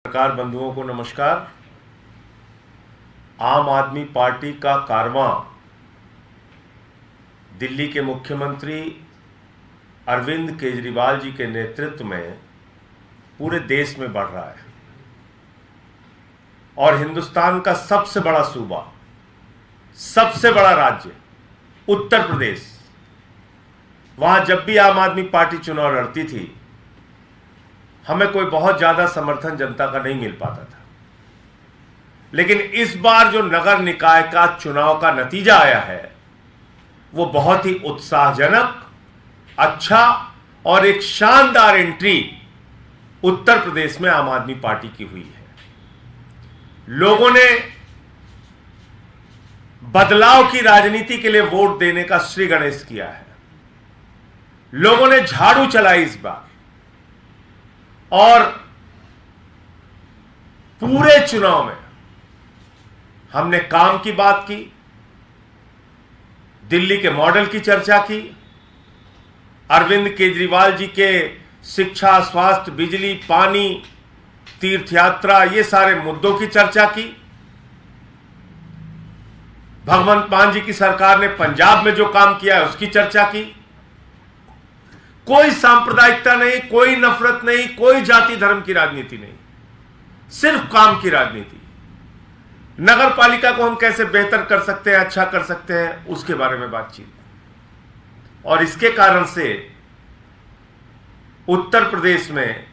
पत्रकार बंधुओं को नमस्कार। आम आदमी पार्टी का कारवां दिल्ली के मुख्यमंत्री अरविंद केजरीवाल जी के नेतृत्व में पूरे देश में बढ़ रहा है और हिंदुस्तान का सबसे बड़ा सूबा, सबसे बड़ा राज्य उत्तर प्रदेश, वहां जब भी आम आदमी पार्टी चुनाव लड़ती थी हमें कोई बहुत ज्यादा समर्थन जनता का नहीं मिल पाता था। लेकिन इस बार जो नगर निकाय का चुनाव का नतीजा आया है वो बहुत ही उत्साहजनक, अच्छा और एक शानदार एंट्री उत्तर प्रदेश में आम आदमी पार्टी की हुई है। लोगों ने बदलाव की राजनीति के लिए वोट देने का श्री गणेश किया है। लोगों ने झाड़ू चलाई इस बार और पूरे चुनाव में हमने काम की बात की, दिल्ली के मॉडल की चर्चा की, अरविंद केजरीवाल जी के शिक्षा, स्वास्थ्य, बिजली, पानी, तीर्थ यात्रा, ये सारे मुद्दों की चर्चा की। भगवंत मान जी की सरकार ने पंजाब में जो काम किया है उसकी चर्चा की। कोई सांप्रदायिकता नहीं, कोई नफरत नहीं, कोई जाति धर्म की राजनीति नहीं, सिर्फ काम की राजनीति। नगर पालिका को हम कैसे बेहतर कर सकते हैं, अच्छा कर सकते हैं, उसके बारे में बातचीत। और इसके कारण से उत्तर प्रदेश में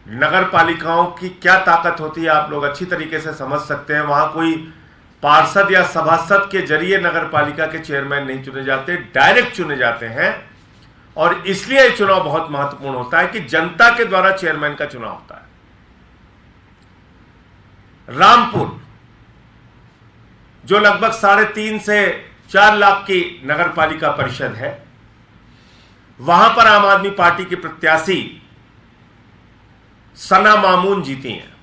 नगर पालिकाओं की क्या ताकत होती है आप लोग अच्छी तरीके से समझ सकते हैं। वहां कोई पार्षद या सभासद के जरिए नगर पालिका के चेयरमैन नहीं चुने जाते, डायरेक्ट चुने जाते हैं। और इसलिए यह चुनाव बहुत महत्वपूर्ण होता है कि जनता के द्वारा चेयरमैन का चुनाव होता है। रामपुर जो लगभग 3.5 से 4 लाख की नगर पालिका परिषद है, वहां पर आम आदमी पार्टी की प्रत्याशी सना मामून जीती हैं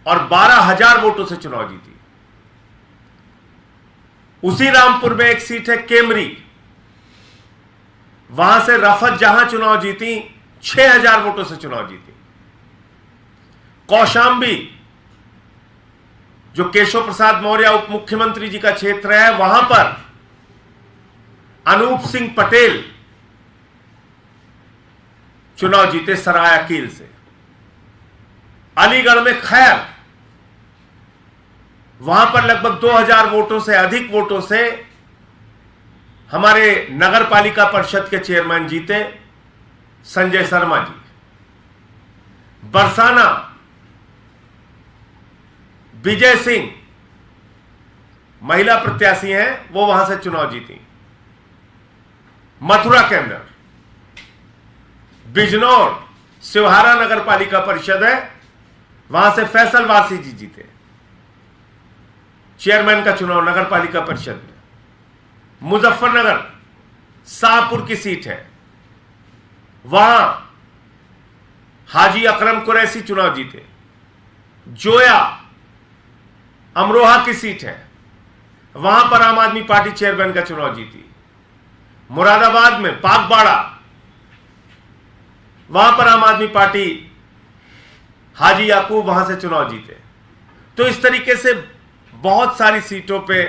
और 12,000 वोटों से चुनाव जीती। उसी रामपुर में एक सीट है केमरी, वहां से रफत जहां चुनाव जीती, 6,000 वोटों से चुनाव जीती। कौशाम्बी जो केशव प्रसाद मौर्य उप मुख्यमंत्री जी का क्षेत्र है, वहां पर अनूप सिंह पटेल चुनाव जीते सराय अकील से। अलीगढ़ में खैर, वहां पर लगभग 2,000 वोटों से अधिक वोटों से हमारे नगर पालिका परिषद के चेयरमैन जीते, संजय शर्मा जी। बरसाना विजय सिंह महिला प्रत्याशी हैं, वो वहां से चुनाव जीती। मथुरा के अंदर बिजनौर सिवहारा नगर पालिका परिषद है, वहां से फैसल वासी जी जीते चेयरमैन का चुनाव नगर पालिका परिषद में। मुजफ्फरनगर शाहपुर की सीट है, वहां हाजी अकरम कुरैशी चुनाव जीते। जोया अमरोहा की सीट है, वहां पर आम आदमी पार्टी चेयरमैन का चुनाव जीती। मुरादाबाद में पाकबाड़ा, वहां पर आम आदमी पार्टी हाजी याकूब वहां से चुनाव जीते। तो इस तरीके से बहुत सारी सीटों पे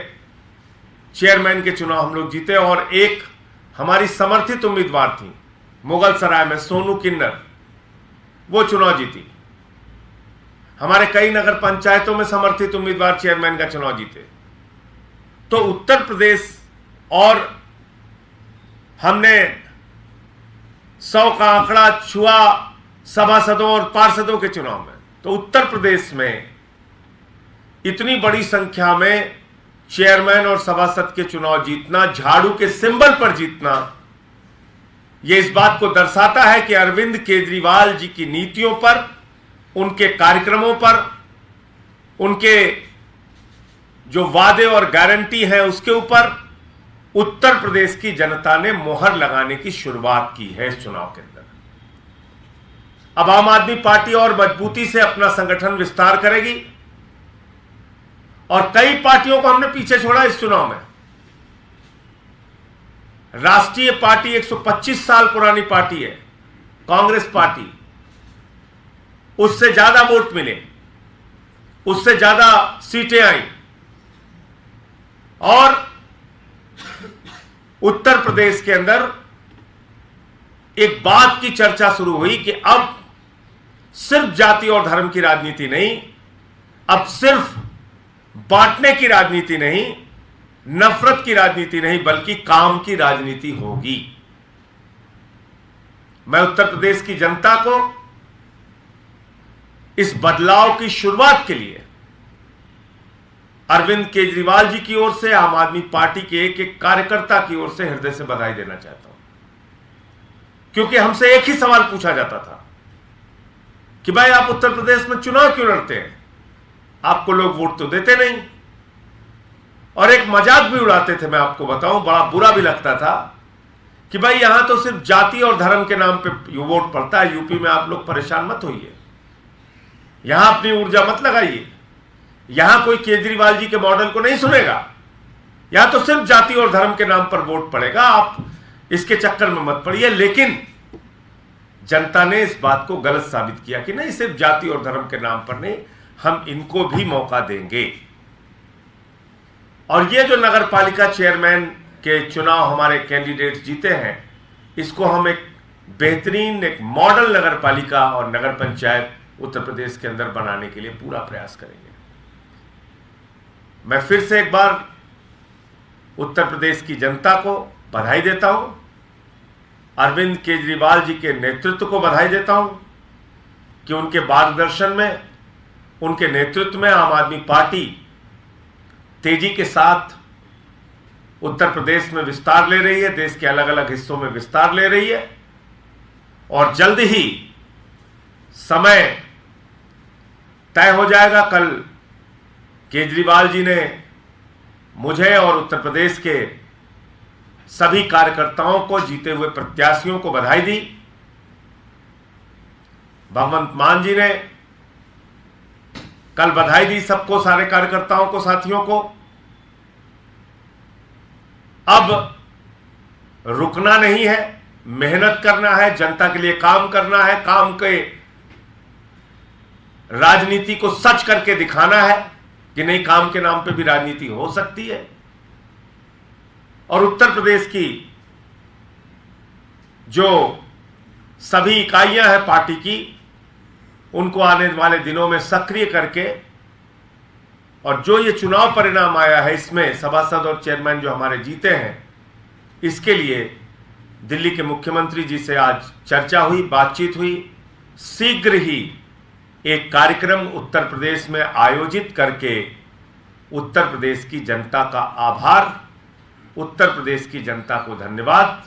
चेयरमैन के चुनाव हम लोग जीते। और एक हमारी समर्थित उम्मीदवार थी मुगल सराय में सोनू किन्नर, वो चुनाव जीती। हमारे कई नगर पंचायतों में समर्थित उम्मीदवार चेयरमैन का चुनाव जीते। तो उत्तर प्रदेश, और हमने 100 का आंकड़ा छुआ सभासदों और पार्षदों के चुनाव में। तो उत्तर प्रदेश में इतनी बड़ी संख्या में चेयरमैन और सभासद के चुनाव जीतना, झाड़ू के सिंबल पर जीतना, यह इस बात को दर्शाता है कि अरविंद केजरीवाल जी की नीतियों पर, उनके कार्यक्रमों पर, उनके जो वादे और गारंटी है उसके ऊपर उत्तर प्रदेश की जनता ने मोहर लगाने की शुरुआत की है इस चुनाव के अंदर। अब आम आदमी पार्टी और मजबूती से अपना संगठन विस्तार करेगी और कई पार्टियों को हमने पीछे छोड़ा इस चुनाव में। राष्ट्रीय पार्टी 125 साल पुरानी पार्टी है, कांग्रेस पार्टी, उससे ज्यादा वोट मिले, उससे ज्यादा सीटें आई। और उत्तर प्रदेश के अंदर एक बात की चर्चा शुरू हुई कि अब सिर्फ जाति और धर्म की राजनीति नहीं, अब सिर्फ बांटने की राजनीति नहीं, नफरत की राजनीति नहीं, बल्कि काम की राजनीति होगी। मैं उत्तर प्रदेश की जनता को इस बदलाव की शुरुआत के लिए अरविंद केजरीवाल जी की ओर से, आम आदमी पार्टी के एक एक कार्यकर्ता की ओर से हृदय से बधाई देना चाहता हूं। क्योंकि हमसे एक ही सवाल पूछा जाता था कि भाई आप उत्तर प्रदेश में चुनाव क्यों लड़ते हैं, आपको लोग वोट तो देते नहीं। और एक मजाक भी उड़ाते थे, मैं आपको बताऊं, बड़ा बुरा भी लगता था कि भाई यहां तो सिर्फ जाति और धर्म के नाम पे वोट पड़ता है, यूपी में आप लोग परेशान मत होइए, यहां अपनी ऊर्जा मत लगाइए, यहां कोई केजरीवाल जी के मॉडल को नहीं सुनेगा, यहां तो सिर्फ जाति और धर्म के नाम पर वोट पड़ेगा, आप इसके चक्कर में मत पड़िए। लेकिन जनता ने इस बात को गलत साबित किया कि नहीं, सिर्फ जाति और धर्म के नाम पर नहीं, हम इनको भी मौका देंगे। और ये जो नगर पालिका चेयरमैन के चुनाव हमारे कैंडिडेट्स जीते हैं, इसको हम एक बेहतरीन, एक मॉडल नगर पालिका और नगर पंचायत उत्तर प्रदेश के अंदर बनाने के लिए पूरा प्रयास करेंगे। मैं फिर से एक बार उत्तर प्रदेश की जनता को बधाई देता हूं, अरविंद केजरीवाल जी के नेतृत्व को बधाई देता हूं कि उनके मार्गदर्शन में, उनके नेतृत्व में आम आदमी पार्टी तेजी के साथ उत्तर प्रदेश में विस्तार ले रही है, देश के अलग अलग हिस्सों में विस्तार ले रही है। और जल्द ही समय तय हो जाएगा। कल केजरीवाल जी ने मुझे और उत्तर प्रदेश के सभी कार्यकर्ताओं को, जीते हुए प्रत्याशियों को बधाई दी। भगवंत मान जी ने कल बधाई दी सबको, सारे कार्यकर्ताओं को, साथियों को। अब रुकना नहीं है, मेहनत करना है, जनता के लिए काम करना है, काम के राजनीति को सच करके दिखाना है कि नहीं, काम के नाम पे भी राजनीति हो सकती है। और उत्तर प्रदेश की जो सभी इकाइयां हैं पार्टी की, उनको आने वाले दिनों में सक्रिय करके, और जो ये चुनाव परिणाम आया है इसमें सभासद और चेयरमैन जो हमारे जीते हैं, इसके लिए दिल्ली के मुख्यमंत्री जी से आज चर्चा हुई, बातचीत हुई। शीघ्र ही एक कार्यक्रम उत्तर प्रदेश में आयोजित करके उत्तर प्रदेश की जनता का आभार, उत्तर प्रदेश की जनता को धन्यवाद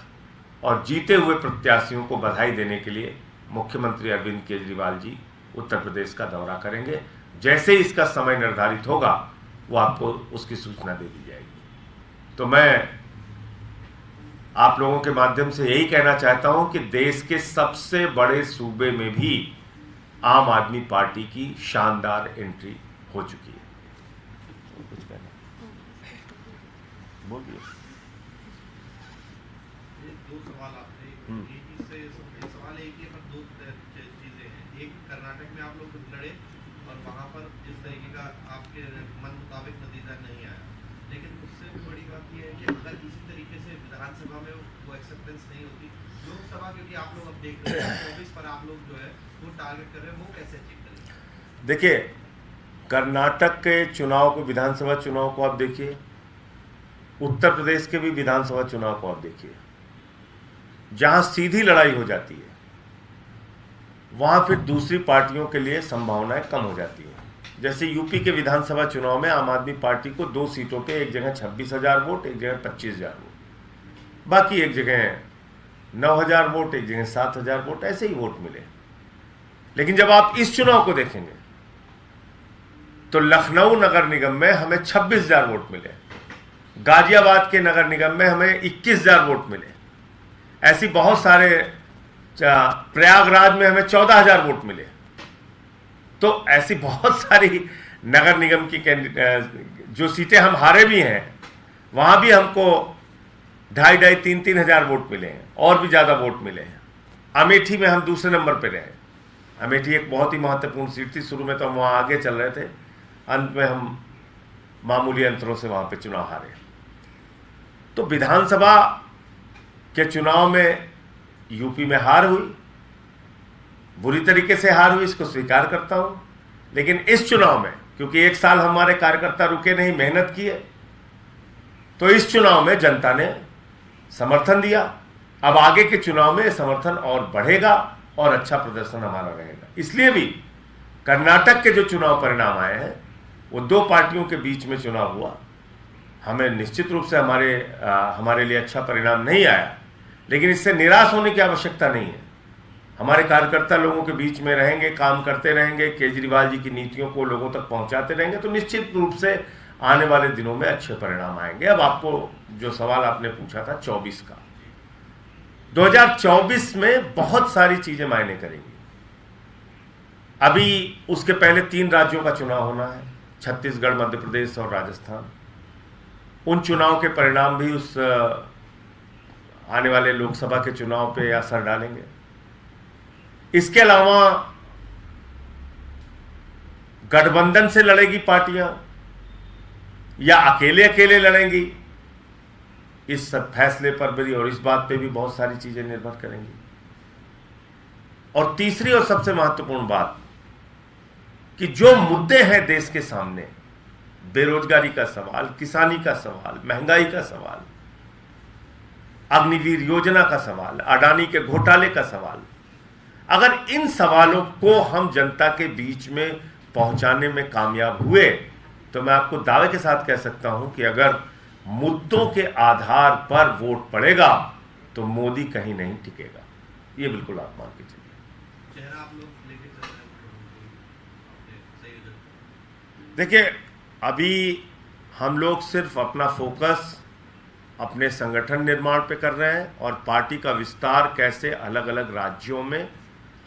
और जीते हुए प्रत्याशियों को बधाई देने के लिए मुख्यमंत्री अरविंद केजरीवाल जी उत्तर प्रदेश का दौरा करेंगे। जैसे ही इसका समय निर्धारित होगा, वो आपको उसकी सूचना दे दी जाएगी। तो मैं आप लोगों के माध्यम से यही कहना चाहता हूं कि देश के सबसे बड़े सूबे में भी आम आदमी पार्टी की शानदार एंट्री हो चुकी है। कुछ कहना बोलिए। दो सवाल आपने, एक सवाल एक ही है, पर दो चीजें हैं। एक, कर्नाटक में आप लोग लड़े और वहां पर जिस तरीके का आपके मन मुताबिक नतीजा नहीं आया, लेकिन उससे भी बड़ी बात यह है कि अगर इसी तरीके से विधानसभा में वो एक्सेप्टेंस नहीं होती, लोकसभा, क्योंकि आप लोग अब देख रहे हैं 24 पर आप लोग जो है वो टारगेट कर रहे हैं, वो कैसे अचीव करेंगे? देखिए, कर्नाटक के चुनाव को, विधानसभा चुनाव को आप देखिए, उत्तर प्रदेश के भी विधानसभा चुनाव को आप देखिए, जहां सीधी लड़ाई हो जाती है वहां फिर दूसरी पार्टियों के लिए संभावनाएं कम हो जाती हैं। जैसे यूपी के विधानसभा चुनाव में आम आदमी पार्टी को 2 सीटों पे एक जगह 26,000 वोट, एक जगह 25,000 वोट, बाकी एक जगह 9,000 वोट, एक जगह 7,000 वोट, ऐसे ही वोट मिले। लेकिन जब आप इस चुनाव को देखेंगे तो लखनऊ नगर निगम में हमें 26,000 वोट मिले, गाजियाबाद के नगर निगम में हमें 21,000 वोट मिले, ऐसी बहुत सारे, प्रयागराज में हमें 14,000 वोट मिले। तो ऐसी बहुत सारी नगर निगम की जो सीटें हम हारे भी हैं, वहां भी हमको 2,500-3,000 वोट मिले हैं, और भी ज्यादा वोट मिले हैं। अमेठी में हम दूसरे नंबर पे रहे, अमेठी एक बहुत ही महत्वपूर्ण सीट थी। शुरू में तो हम वहाँ आगे चल रहे थे, अंत में हम मामूली अंतरों से वहाँ पे चुनाव हारे। तो विधानसभा के चुनाव में यूपी में हार हुई, बुरी तरीके से हार हुई, इसको स्वीकार करता हूँ। लेकिन इस चुनाव में क्योंकि 1 साल हमारे कार्यकर्ता रुके नहीं, मेहनत किए, तो इस चुनाव में जनता ने समर्थन दिया। अब आगे के चुनाव में समर्थन और बढ़ेगा और अच्छा प्रदर्शन हमारा रहेगा। इसलिए भी कर्नाटक के जो चुनाव परिणाम आए हैं, वो 2 पार्टियों के बीच में चुनाव हुआ, हमें निश्चित रूप से हमारे लिए अच्छा परिणाम नहीं आया, लेकिन इससे निराश होने की आवश्यकता नहीं है। हमारे कार्यकर्ता लोगों के बीच में रहेंगे, काम करते रहेंगे, केजरीवाल जी की नीतियों को लोगों तक पहुंचाते रहेंगे, तो निश्चित रूप से आने वाले दिनों में अच्छे परिणाम आएंगे। अब आपको जो सवाल आपने पूछा था 24 का, 2024 में बहुत सारी चीजें मायने करेंगी। अभी उसके पहले 3 राज्यों का चुनाव होना है, छत्तीसगढ़, मध्य प्रदेश और राजस्थान। उन चुनाव के परिणाम भी उस आने वाले लोकसभा के चुनाव पे असर डालेंगे। इसके अलावा गठबंधन से लड़ेगी पार्टियां या अकेले अकेले लड़ेंगी, इस फैसले पर भी और इस बात पे भी बहुत सारी चीजें निर्भर करेंगी। और तीसरी और सबसे महत्वपूर्ण बात कि जो मुद्दे हैं देश के सामने, बेरोजगारी का सवाल, किसानी का सवाल, महंगाई का सवाल, अग्निवीर योजना का सवाल, अडानी के घोटाले का सवाल, अगर इन सवालों को हम जनता के बीच में पहुंचाने में कामयाब हुए तो मैं आपको दावे के साथ कह सकता हूं कि अगर मुद्दों के आधार पर वोट पड़ेगा तो मोदी कहीं नहीं टिकेगा। ये बिल्कुल आप मान के चलिए। चेहरा आप लोग लेके चल रहे हैं, सही है। देखिए, अभी हम लोग सिर्फ अपना फोकस अपने संगठन निर्माण पे कर रहे हैं और पार्टी का विस्तार कैसे अलग अलग राज्यों में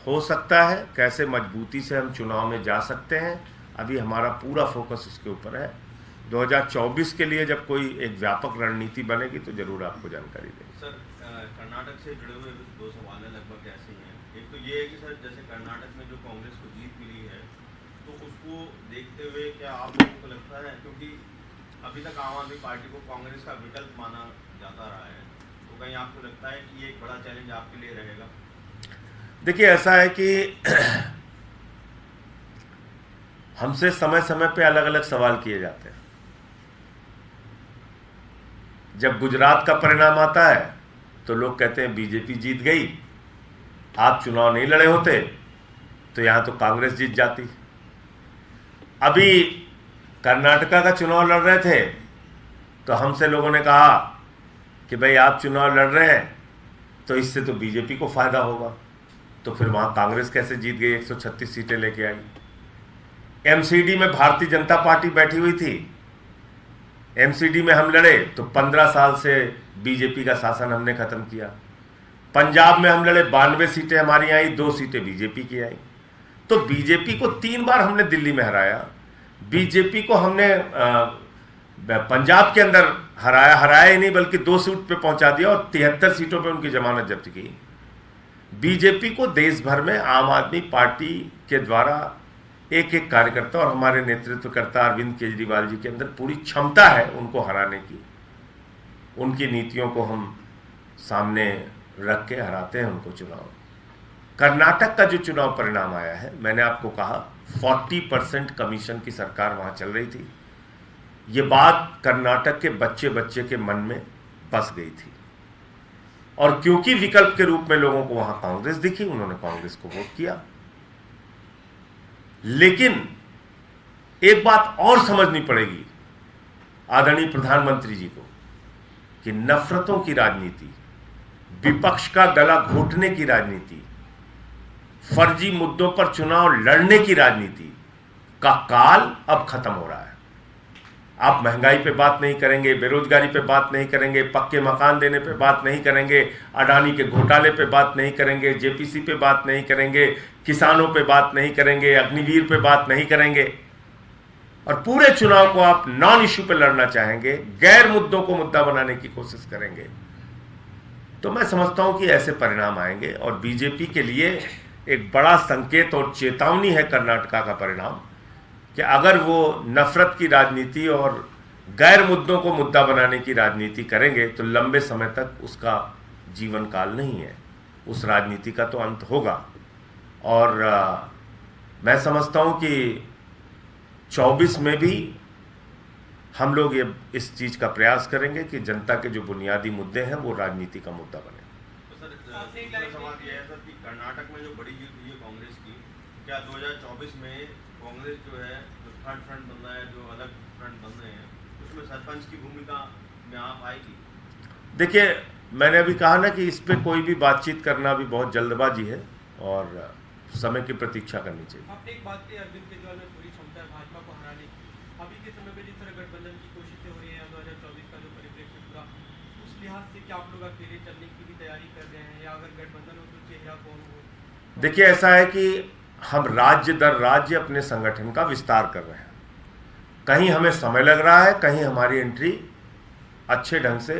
हो सकता है, कैसे मजबूती से हम चुनाव में जा सकते हैं, अभी हमारा पूरा फोकस उसके ऊपर है। 2024 के लिए जब कोई एक व्यापक रणनीति बनेगी तो जरूर आपको जानकारी देंगे। सर, कर्नाटक से जुड़े हुए 2 सवाल हैं, लगभग ऐसे ही हैं। एक तो ये है कि सर, जैसे कर्नाटक में जो कांग्रेस को जीत मिली है, तो उसको देखते हुए क्या आप लोगों को लगता है, क्योंकि अभी तक आम आदमी पार्टी को कांग्रेस का विकल्प माना जाता रहा है, तो कहीं आपको लगता है कि ये एक बड़ा चैलेंज आपके लिए रहेगा? देखिए, ऐसा है कि हमसे समय समय पे अलग अलग सवाल किए जाते हैं। जब गुजरात का परिणाम आता है तो लोग कहते हैं बीजेपी जीत गई, आप चुनाव नहीं लड़े होते तो यहां तो कांग्रेस जीत जाती। अभी कर्नाटका का चुनाव लड़ रहे थे तो हमसे लोगों ने कहा कि भाई आप चुनाव लड़ रहे हैं तो इससे तो बीजेपी को फायदा होगा, तो फिर वहां कांग्रेस कैसे जीत गई, 136 सीटें लेके आई। एमसीडी में भारतीय जनता पार्टी बैठी हुई थी, एमसीडी में हम लड़े तो 15 साल से बीजेपी का शासन हमने खत्म किया। पंजाब में हम लड़े, 92 सीटें हमारी आई, 2 सीटें बीजेपी की आई। तो बीजेपी को 3 बार हमने दिल्ली में हराया, बीजेपी को हमने पंजाब के अंदर हराया ही नहीं बल्कि 2 सीट पे पहुंचा दिया और 73 सीटों पे उनकी जमानत जब्त की। बीजेपी को देश भर में आम आदमी पार्टी के द्वारा एक एक कार्यकर्ता और हमारे नेतृत्वकर्ता अरविंद केजरीवाल जी के अंदर पूरी क्षमता है उनको हराने की। उनकी नीतियों को हम सामने रख के हराते हैं उनको चुनाव। कर्नाटक का जो चुनाव परिणाम आया है, मैंने आपको कहा 40% कमीशन की सरकार वहां चल रही थी। ये बात कर्नाटक के बच्चे बच्चे के मन में बस गई थी और क्योंकि विकल्प के रूप में लोगों को वहां कांग्रेस दिखी, उन्होंने कांग्रेस को वोट किया। लेकिन एक बात और समझनी पड़ेगी आदरणीय प्रधानमंत्री जी को कि नफरतों की राजनीति, विपक्ष का गला घोटने की राजनीति, फर्जी मुद्दों पर चुनाव लड़ने की राजनीति का काल अब खत्म हो रहा है। आप महंगाई पे बात नहीं करेंगे, बेरोजगारी पे बात नहीं करेंगे, पक्के मकान देने पे बात नहीं करेंगे, अडानी के घोटाले पे बात नहीं करेंगे, जेपीसी पे बात नहीं करेंगे, किसानों पे बात नहीं करेंगे, अग्निवीर पे बात नहीं करेंगे और पूरे चुनाव को आप नॉन इश्यू पे लड़ना चाहेंगे, गैर मुद्दों को मुद्दा बनाने की कोशिश करेंगे। तो मैं समझता हूं कि ऐसे परिणाम आएंगे और बीजेपी के लिए एक बड़ा संकेत और चेतावनी है कर्नाटका का परिणाम कि अगर वो नफरत की राजनीति और गैर मुद्दों को मुद्दा बनाने की राजनीति करेंगे तो लंबे समय तक उसका जीवन काल नहीं है, उस राजनीति का तो अंत होगा। और मैं समझता हूं कि 24 में भी हम लोग ये इस चीज़ का प्रयास करेंगे कि जनता के जो बुनियादी मुद्दे हैं वो राजनीति का मुद्दा बने। तो सर दूसरा सवाल यह है सर कि कर्नाटक में जो बड़ी जीत हुई है कांग्रेस की, क्या 2024 में कांग्रेस जो है जो थर्ड फ्रंट बन रहा है, जो अलग फ्रंट बन रहे हैं, उसमें सरपंच की भूमिका में आप आएगी? देखिए, मैंने अभी कहा ना कि इस पे कोई भी बातचीत करना भी बहुत जल्दबाजी है और समय की प्रतीक्षा करनी चाहिए। आपने एक बात की, अरविंद केजरीवाल में पूरी क्षमता है भाजपा को हराने की। अभी के समय में जिस तरह गठबंधन की कोशिशें हो रही हैं 2024 का जो परिप्रेक्ष्य पूरा, उस लिहाज से क्या आप लोग अकेले चलने की भी तैयारी कर रहे हैं, या अगर गठबंधन हो तो चेहरा कौन हो? देखिए, ऐसा है कि हम राज्य दर राज्य अपने संगठन का विस्तार कर रहे हैं। कहीं हमें समय लग रहा है, कहीं हमारी एंट्री अच्छे ढंग से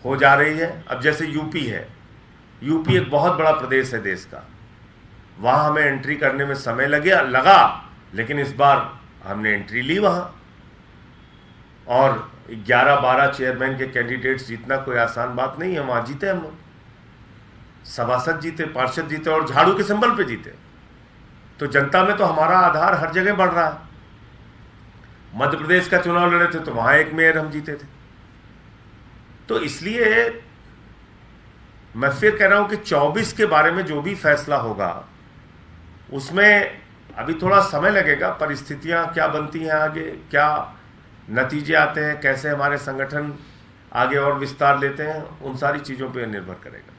हो जा रही है। अब जैसे यूपी है, यूपी एक बहुत बड़ा प्रदेश है देश का, वहाँ हमें एंट्री करने में समय लगा, लेकिन इस बार हमने एंट्री ली वहाँ, और 11-12 चेयरमैन के कैंडिडेट्स जीतना कोई आसान बात नहीं है। वहाँ जीते हम लोग, सभासद जीते, पार्षद जीते और झाड़ू के सिंबल पे जीते। तो जनता में तो हमारा आधार हर जगह बढ़ रहा है। मध्य प्रदेश का चुनाव लड़े थे तो वहाँ एक मेयर हम जीते थे। तो इसलिए मैं फिर कह रहा हूं कि 24 के बारे में जो भी फैसला होगा उसमें अभी थोड़ा समय लगेगा। परिस्थितियां क्या बनती हैं आगे, क्या नतीजे आते हैं, कैसे हमारे संगठन आगे और विस्तार लेते हैं, उन सारी चीज़ों पर निर्भर करेगा।